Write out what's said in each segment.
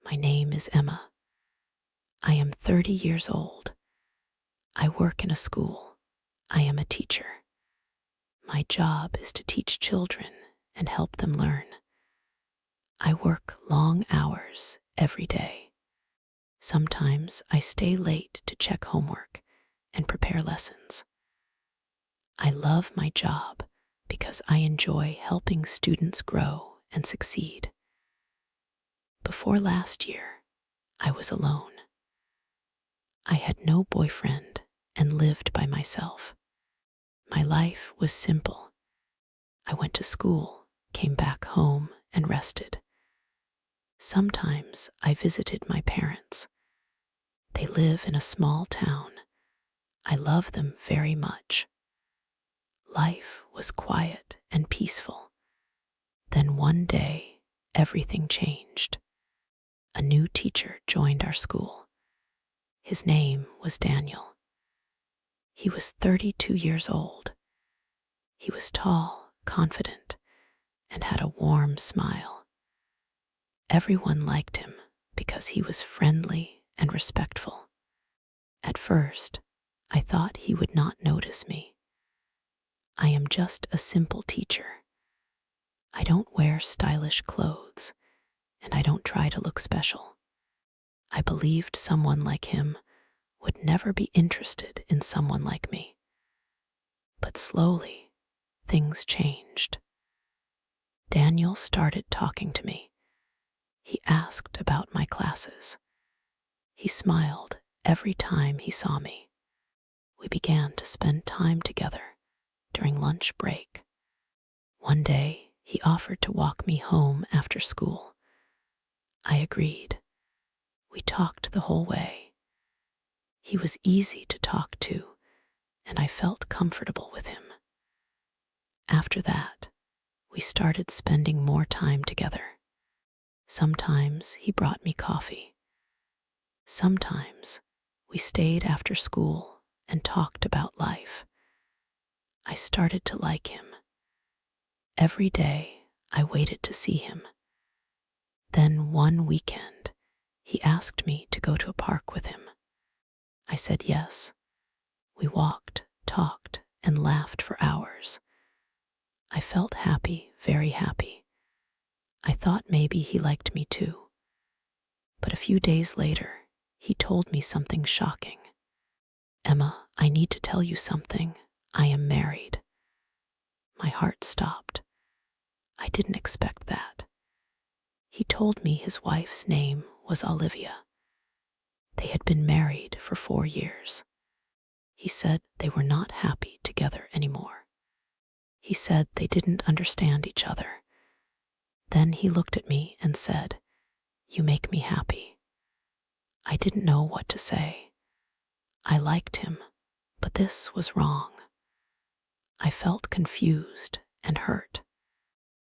My name is Emma. I am 30 years old. I work in a school. I am a teacher. My job is to teach children and help them learn. I work long hours every day. Sometimes I stay late to check homework and prepare lessons. I love my job because I enjoy helping students grow and succeed. Before last year, I was alone. I had no boyfriend and lived by myself. My life was simple. I went to school, came back home, and rested. Sometimes I visited my parents. They live in a small town. I love them very much. Life was quiet and peaceful. Then one day, everything changed. A new teacher joined our school. His name was Daniel. He was 32 years old. He was tall, confident, and had a warm smile. Everyone liked him because he was friendly and respectful. At first, I thought he would not notice me. I am just a simple teacher. I don't wear stylish clothes, and I don't try to look special. I believed someone like him would never be interested in someone like me. But slowly, things changed. Daniel started talking to me. He asked about my classes. He smiled every time he saw me. We began to spend time together during lunch break. One day, he offered to walk me home after school. I agreed. We talked the whole way. He was easy to talk to, and I felt comfortable with him. After that, we started spending more time together. Sometimes he brought me coffee. Sometimes we stayed after school and talked about life. I started to like him. Every day, I waited to see him. Then one weekend, he asked me to go to a park with him. I said yes. We walked, talked, and laughed for hours. I felt happy, very happy. I thought maybe he liked me too. But a few days later, he told me something shocking. Emma, I need to tell you something. I am married. My heart stopped. I didn't expect that. He told me his wife's name was Olivia. They had been married for 4 years. He said they were not happy together anymore. He said they didn't understand each other. Then he looked at me and said, "You make me happy." I didn't know what to say. I liked him, but this was wrong. I felt confused and hurt.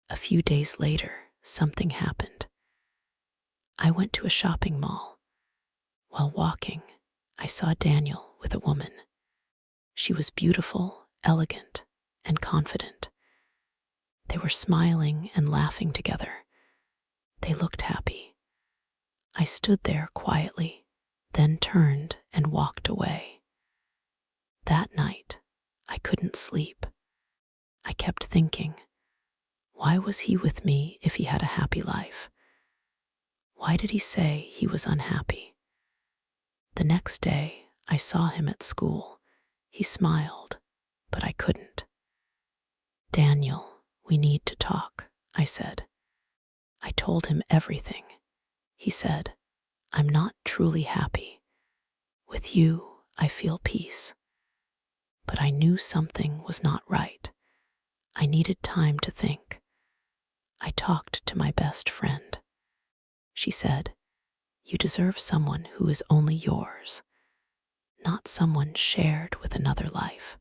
A few days later, something happened. I went to a shopping mall. While walking, I saw Daniel with a woman. She was beautiful, elegant, and confident. They were smiling and laughing together. They looked happy. I stood there quietly, then turned and walked away. That night, I couldn't sleep. I kept thinking, why was he with me if he had a happy life? Why did he say he was unhappy? The next day, I saw him at school. He smiled, but I couldn't. "Daniel, we need to talk," I said. I told him everything. He said, "I'm not truly happy. With you, I feel peace." But I knew something was not right. I needed time to think. I talked to my best friend. She said, "You deserve someone who is only yours, not someone shared with another life."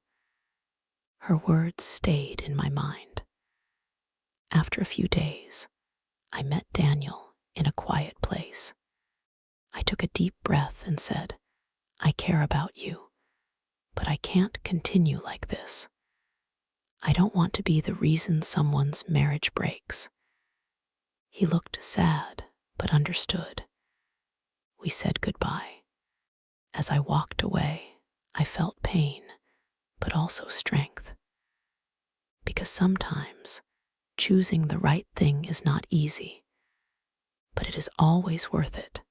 Her words stayed in my mind. After a few days, I met Daniel in a quiet place. I took a deep breath and said, "I care about you, but I can't continue like this. I don't want to be the reason someone's marriage breaks." He looked sad, but understood. we said goodbye. As I walked away, I felt pain, but also strength. Because sometimes choosing the right thing is not easy, but it is always worth it.